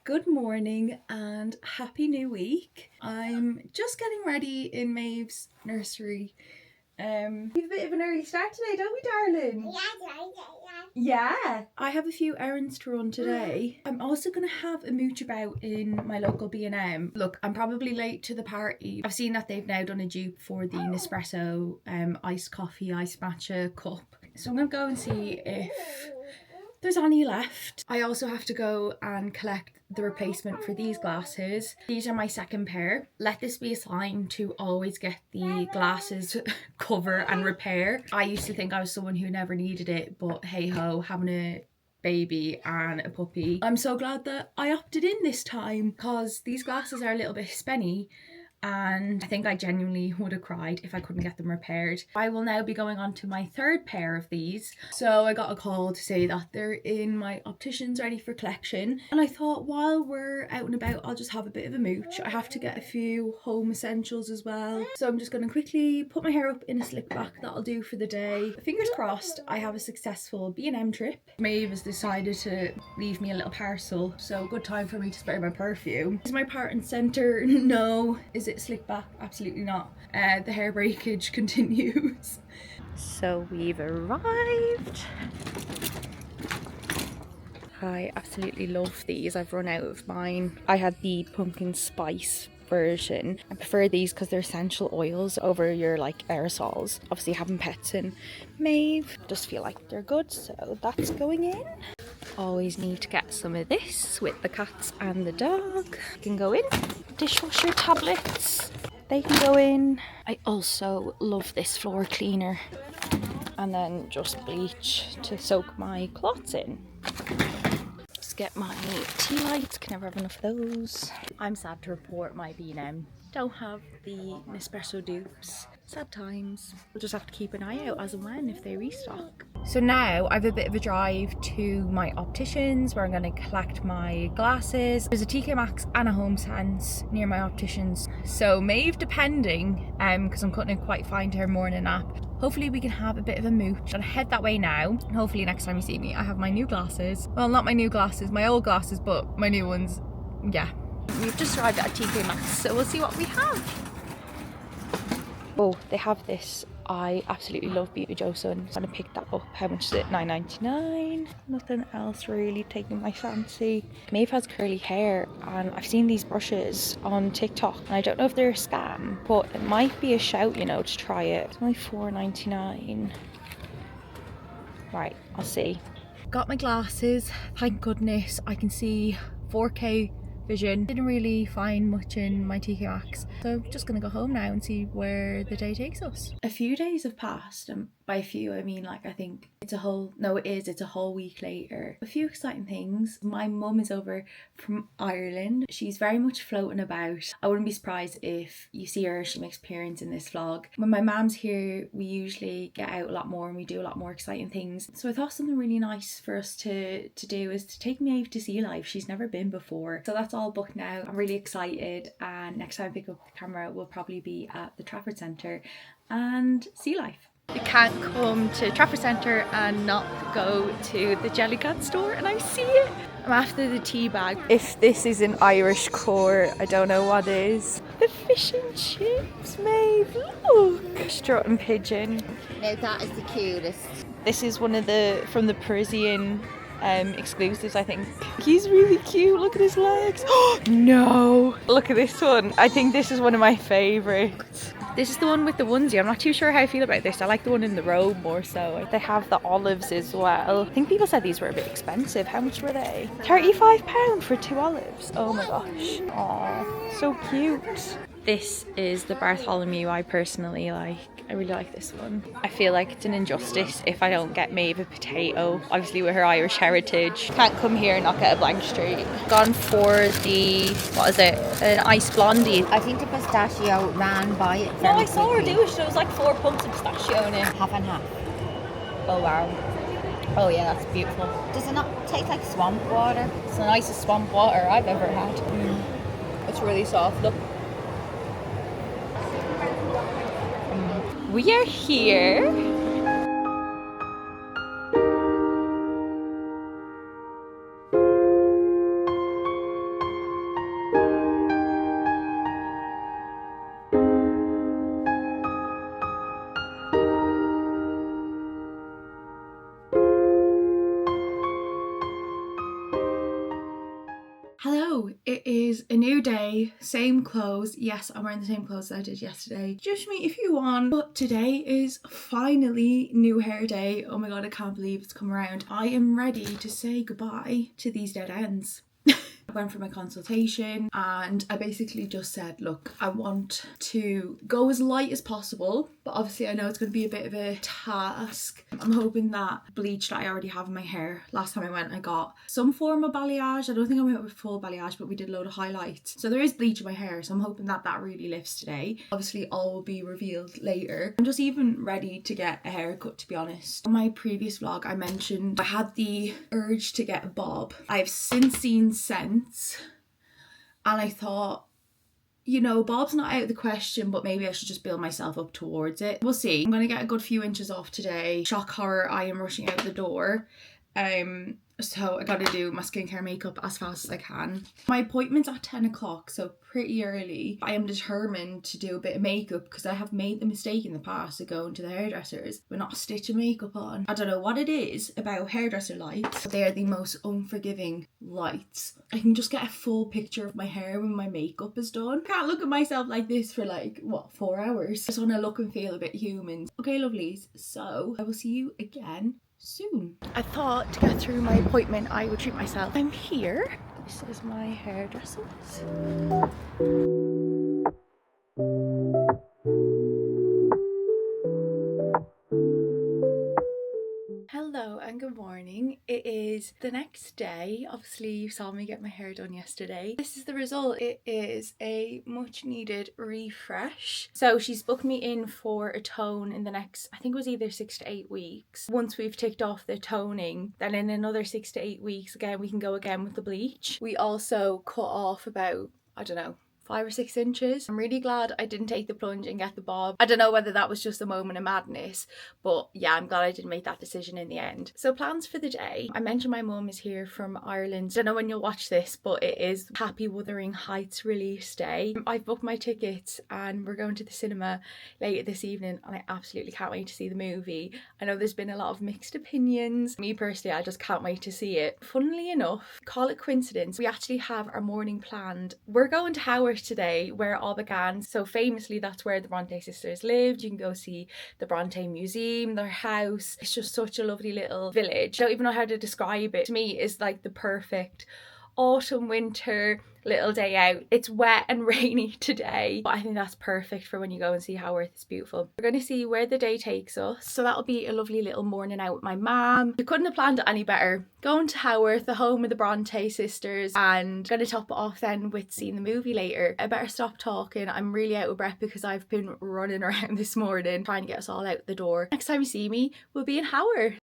Good morning and happy new week. I'm just getting ready in Maeve's nursery. We have a bit of an early start today, don't we, darling? Yeah. I have a few errands to run today. I'm also going to have a mooch about in my local B&M. Look, I'm probably late to the party. I've seen that they've now done a dupe for the Nespresso iced coffee, iced matcha cup. So I'm going to go and see if there's any left. I also have to go and collect the replacement for these glasses. These are my second pair. Let this be a sign to always get the glasses cover and repair. I used to think I was someone who never needed it, but hey ho, having a baby and a puppy, I'm so glad that I opted in this time because these glasses are a little bit spenny. And I think I genuinely would have cried if I couldn't get them repaired. I will now be going on to my third pair of these. So I got a call to say that they're in my opticians ready for collection. And I thought while we're out and about, I'll just have a bit of a mooch. I have to get a few home essentials as well. So I'm just going to quickly put my hair up in a slick back. That'll do for the day. Fingers crossed I have a successful B&M trip. Maeve has decided to leave me a little parcel. So good time for me to spare my perfume. Is my part and centre? No. Is it slick back? Absolutely not. The hair breakage continues. So we've arrived. I absolutely love these. I've run out of mine. I had the pumpkin spice version. I prefer these because they're essential oils over your like aerosols. Obviously having pets in Maeve, just feel like they're good, so that's going in. Always need to get some of this with the cats and the dog. Can go in. Dishwasher tablets, they can go in. I also love this floor cleaner, and then just bleach to soak my cloths in. Let's get my tea lights, can never have enough of those. I'm sad to report my B&M don't have the Nespresso dupes. Sad times. We'll just have to keep an eye out as and when if they restock. So now I have a bit of a drive to my opticians where I'm going to collect my glasses. There's a TK Maxx and a Home Sense near my opticians. So Maeve, depending, because I'm cutting it quite fine to her morning nap, hopefully we can have a bit of a mooch. I'm gonna head that way now. Hopefully next time you see me I have my new glasses. Well, not my new glasses, my old glasses, but my new ones. Yeah. We've just arrived at TK Maxx, so we'll see what we have. Oh, they have this. I absolutely love Beauty Joe Sun. I'm gonna pick that up. How much is it? $9.99. Nothing else really taking my fancy. Maeve has curly hair and I've seen these brushes on TikTok and I don't know if they're a scam, but it might be a shout, you know, to try it. It's only $4.99. Right, I'll see. Got my glasses. Thank goodness I can see 4K vision. Didn't really find much in my TK Maxx, so just gonna go home now and see where the day takes us. A few days have passed, and by a few I mean like I think it's a whole week later. A few exciting things. My mum is over from Ireland. She's very much floating about. I wouldn't be surprised if you see her. She makes appearance in this vlog. When my mom's here we usually get out a lot more and we do a lot more exciting things, so I thought something really nice for us to do is to take Maeve to Sea Life. She's never been before, so that's all booked now. I'm really excited, and next time I pick up the camera will probably be at the Trafford Centre and Sea Life. You can't come to Trafford Centre and not go to the Jellycat store, and I see it. I'm after the tea bag. If this is an Irish core, I don't know what is. The fish and chips, Maeve, look! Strutting pigeon. Now that is the cutest. This is one of from the Parisian exclusives, I think. He's really cute. Look at his legs. Oh no! Look at this one. I think this is one of my favourites. This is the one with the onesie. I'm not too sure how I feel about this. I like the one in the robe more so. They have the olives as well. I think people said these were a bit expensive. How much were they? £35 for 2 olives. Oh my gosh. Aw, so cute. This is the Bartholomew I personally like. I really like this one. I feel like it's an injustice if I don't get Maeve a potato, obviously with her Irish heritage. Can't come here and not get a blank street. Gone for the, what is it, an iced blondie. I think the pistachio ran by it. No, I saw her do it. There was like 4 pumps of pistachio in it. Half and half. Oh wow. Oh yeah, that's beautiful. Does it not taste like swamp water? It's the nicest swamp water I've ever had. It's really soft, look. We are here. Hello, it is a new day, same clothes. Yes, I'm wearing the same clothes that I did yesterday. Judge me if you want, but today is finally new hair day. Oh my god, I can't believe it's come around. I am ready to say goodbye to these dead ends. I went for my consultation and I basically just said, look, I want to go as light as possible, but obviously I know it's going to be a bit of a task. I'm hoping that bleach that I already have in my hair, last time I went I got some form of balayage. I don't think I went with full balayage, but we did a load of highlights. So there is bleach in my hair, so I'm hoping that that really lifts today. Obviously all will be revealed later. I'm just even ready to get a haircut, to be honest. On my previous vlog I mentioned I had the urge to get a bob. I've since seen Scent and I thought, you know, bob's not out of the question, but maybe I should just build myself up towards it. We'll see. I'm gonna get a good few inches off today. Shock horror, I am rushing out the door. So I gotta do my skincare makeup as fast as I can. My appointment's at 10 o'clock, so pretty early. I am determined to do a bit of makeup because I have made the mistake in the past of going to the hairdressers with not a stitch of makeup on. I don't know what it is about hairdresser lights, but they are the most unforgiving lights. I can just get a full picture of my hair when my makeup is done. I can't look at myself like this for like, what, 4 hours? I just want to look and feel a bit human. Okay, lovelies, so I will see you again soon. I thought to get through my appointment I would treat myself. I'm here. This is my hairdressers. Hello and good morning. It is the next day. Obviously you saw me get my hair done yesterday. This is the result. It is a much needed refresh. So she's booked me in for a tone in the next, I think it was either 6 to 8 weeks. Once we've ticked off the toning, then in another 6 to 8 weeks again we can go again with the bleach. We also cut off about, I don't know, 5 or 6 inches. I'm really glad I didn't take the plunge and get the bob. I don't know whether that was just a moment of madness, but yeah, I'm glad I didn't make that decision in the end. So plans for the day. I mentioned my mum is here from Ireland. Don't know when you'll watch this, but it is Happy Wuthering Heights release day. I've booked my tickets and we're going to the cinema later this evening and I absolutely can't wait to see the movie. I know there's been a lot of mixed opinions. Me personally, I just can't wait to see it. Funnily enough, call it coincidence, we actually have our morning planned. We're going to Haworth today, where it all began. So famously that's where the Bronte sisters lived. You can go see the Bronte Museum, their house. It's just such a lovely little village. I don't even know how to describe it. To me it's like the perfect autumn winter little day out. It's wet and rainy today, but I think that's perfect for when you go and see Haworth. It's beautiful. We're going to see where the day takes us, so that'll be a lovely little morning out with my mum. We couldn't have planned it any better. Going to Haworth, the home of the Bronte sisters, and going to top it off then with seeing the movie later. I better stop talking. I'm really out of breath because I've been running around this morning trying to get us all out the door. Next time you see me, we'll be in Haworth.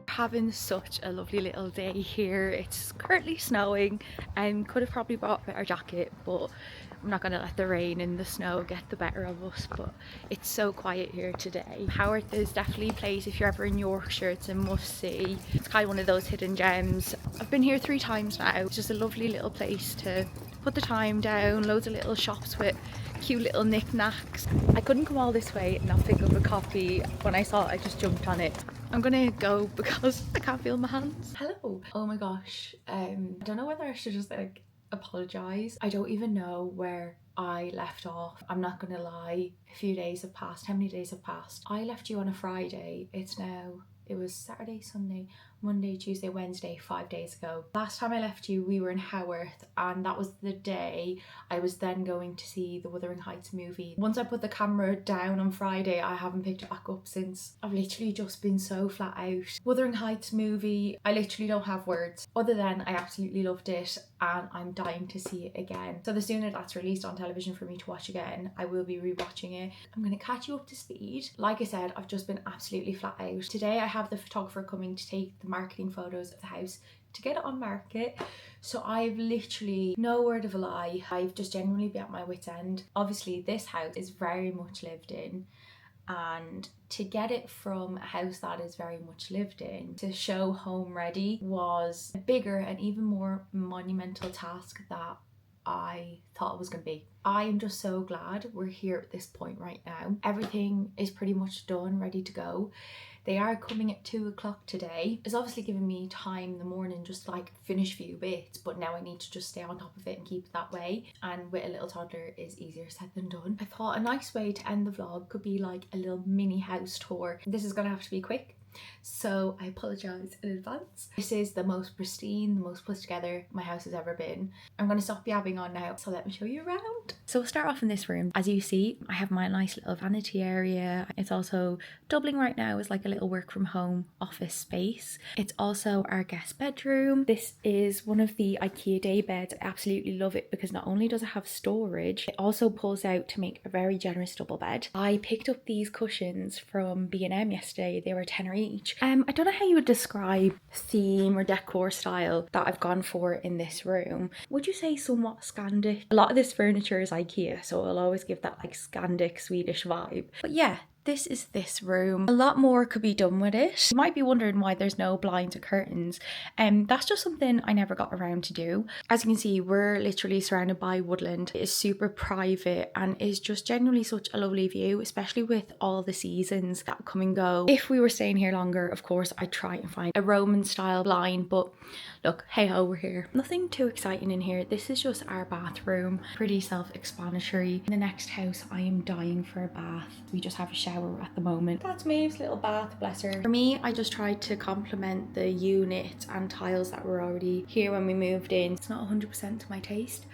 Having such a lovely little day here. It's currently snowing and could have probably brought a better jacket, but I'm not going to let the rain and the snow get the better of us. But it's so quiet here today. Haworth is definitely a place, if you're ever in Yorkshire, it's a must see. It's kind of one of those hidden gems. I've been here 3 times now. It's just a lovely little place to put the time down. Loads of little shops with cute little knickknacks. I couldn't come all this way and not pick up a copy. When I saw it I just jumped on it. I'm gonna go because I can't feel my hands. Hello. Oh my gosh. I don't know whether I should just like apologise. I don't even know where I left off. I'm not gonna lie. A few days have passed. How many days have passed? I left you on a Friday. It was Saturday, Sunday, Monday, Tuesday, Wednesday, 5 days ago. Last time I left you, we were in Haworth, and that was the day I was then going to see the Wuthering Heights movie. Once I put the camera down on Friday, I haven't picked it back up since. I've literally just been so flat out. Wuthering Heights movie, I literally don't have words other than I absolutely loved it and I'm dying to see it again. So the sooner that's released on television for me to watch again, I will be rewatching it. I'm gonna catch you up to speed. Like I said, I've just been absolutely flat out. Today I have the photographer coming to take the marketing photos of the house to get it on market. So I've literally, no word of a lie, I've just genuinely been at my wit's end. Obviously this house is very much lived in And to get it from a house that is very much lived in to show home ready was a bigger and even more monumental task that I thought it was going to be. I am just so glad we're here at this point right now. Everything is pretty much done, ready to go. They are coming at 2 o'clock today. It's obviously giving me time in the morning just to like finish a few bits, but now I need to just stay on top of it and keep it that way. And with a little toddler is easier said than done. I thought a nice way to end the vlog could be like a little mini house tour. This is gonna have to be quick, so I apologise in advance. This is the most pristine, the most put together my house has ever been. I'm going to stop yabbing on now, so let me show you around. So we'll start off in this room. As you see, I have my nice little vanity area. It's also doubling right now as like a little work from home office space. It's also our guest bedroom. This is one of the IKEA day beds. I absolutely love it because not only does it have storage, it also pulls out to make a very generous double bed. I picked up these cushions from B&M yesterday. They were £10 each. I don't know how you would describe theme or decor style that I've gone for in this room. Would you say somewhat Scandic? A lot of this furniture is IKEA, so it'll always give that like Scandic Swedish vibe. But yeah, this is this room. A lot more could be done with it. You might be wondering why there's no blinds or curtains. That's just something I never got around to do. As you can see, we're literally surrounded by woodland. It is super private and is just generally such a lovely view, especially with all the seasons that come and go. If we were staying here longer, of course, I'd try and find a Roman style blind, but look, hey ho, we're here. Nothing too exciting in here. This is just our bathroom. Pretty self-explanatory. In the next house, I am dying for a bath. We just have a shower at the moment. That's Maeve's little bath, bless her. For me, I just tried to complement the unit and tiles that were already here when we moved in. It's not 100% to my taste,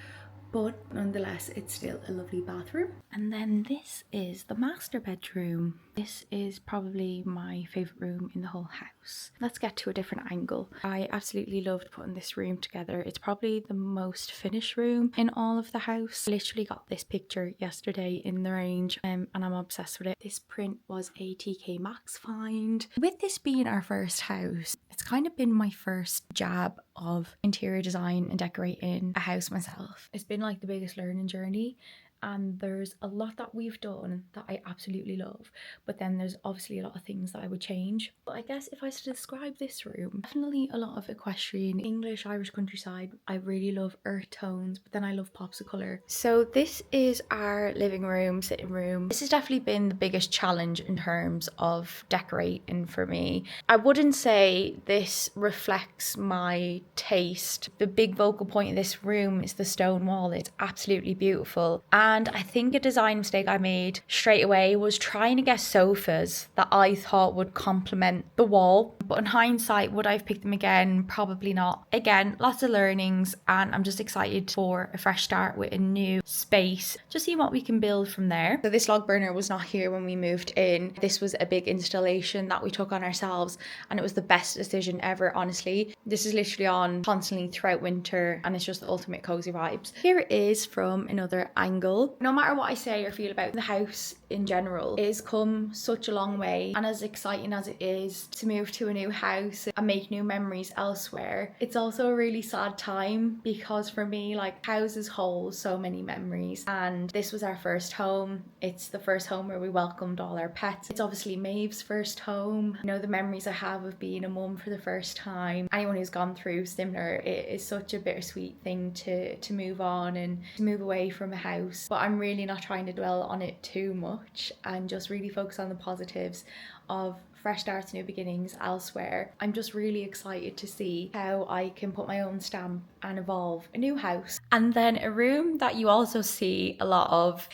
but nonetheless, it's still a lovely bathroom. And then this is the master bedroom. This is probably my favourite room in the whole house. Let's get to a different angle. I absolutely loved putting this room together. It's probably the most finished room in all of the house. I literally got this picture yesterday in the range and I'm obsessed with it. This print was a TK Maxx find. With this being our first house, it's kind of been my first jab of interior design and decorating a house myself. It's been like the biggest learning journey, and there's a lot that we've done that I absolutely love, but then there's obviously a lot of things that I would change. But I guess if I was to describe this room, definitely a lot of equestrian, English, Irish countryside. I really love earth tones, but then I love pops of colour. So this is our living room, sitting room. This has definitely been the biggest challenge in terms of decorating for me. I wouldn't say this reflects my taste. The big vocal point of this room is the stone wall. It's absolutely beautiful. And I think a design mistake I made straight away was trying to get sofas that I thought would complement the wall. But in hindsight, would I have picked them again? Probably not. Again, lots of learnings, and I'm just excited for a fresh start with a new space. Just see what we can build from there. So this log burner was not here when we moved in. This was a big installation that we took on ourselves, and it was the best decision ever, honestly. This is literally on constantly throughout winter, and it's just the ultimate cozy vibes. Here it is from another angle. No matter what I say or feel about the house in general, it has come such a long way, and as exciting as it is to move to a new house and make new memories elsewhere, it's also a really sad time because for me, like, houses hold so many memories, and this was our first home. It's the first home where we welcomed all our pets. It's obviously Maeve's first home. You know, the memories I have of being a mum for the first time. Anyone who's gone through similar, it is such a bittersweet thing to move on and to move away from a house. But I'm really not trying to dwell on it too much and just really focus on the positives of fresh starts, new beginnings elsewhere. I'm just really excited to see how I can put my own stamp and evolve a new house. And then a room that you also see a lot of,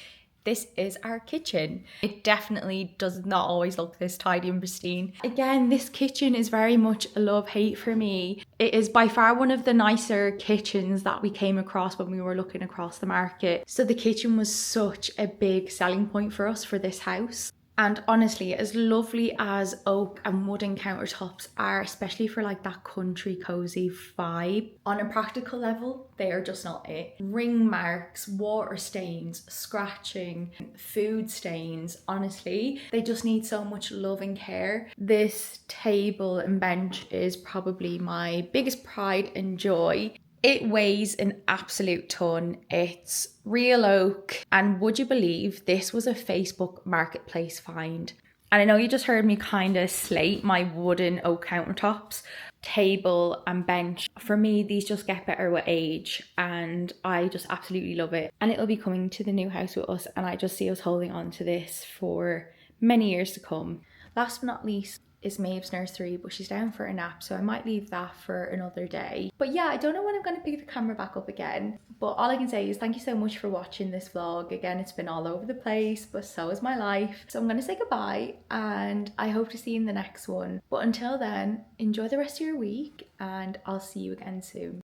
this is our kitchen. It definitely does not always look this tidy and pristine. Again, this kitchen is very much a love-hate for me. It is by far one of the nicer kitchens that we came across when we were looking across the market. So the kitchen was such a big selling point for us for this house. And honestly, as lovely as oak and wooden countertops are, especially for like that country cozy vibe, on a practical level, they are just not it. Ring marks, water stains, scratching, food stains, honestly, they just need so much love and care. This table and bench is probably my biggest pride and joy. It weighs an absolute ton. It's real oak. And would you believe this was a Facebook marketplace find? And I know you just heard me kind of slate my wooden oak countertops, table and bench. For me, these just get better with age and I just absolutely love it. And it'll be coming to the new house with us, and I just see us holding on to this for many years to come. Last but not least is Maeve's nursery, but she's down for a nap, so I might leave that for another day. But yeah, I don't know when I'm going to pick the camera back up again, but all I can say is thank you so much for watching this vlog. Again, it's been all over the place, but so is my life. So I'm going to say goodbye, and I hope to see you in the next one. But until then, enjoy the rest of your week, and I'll see you again soon.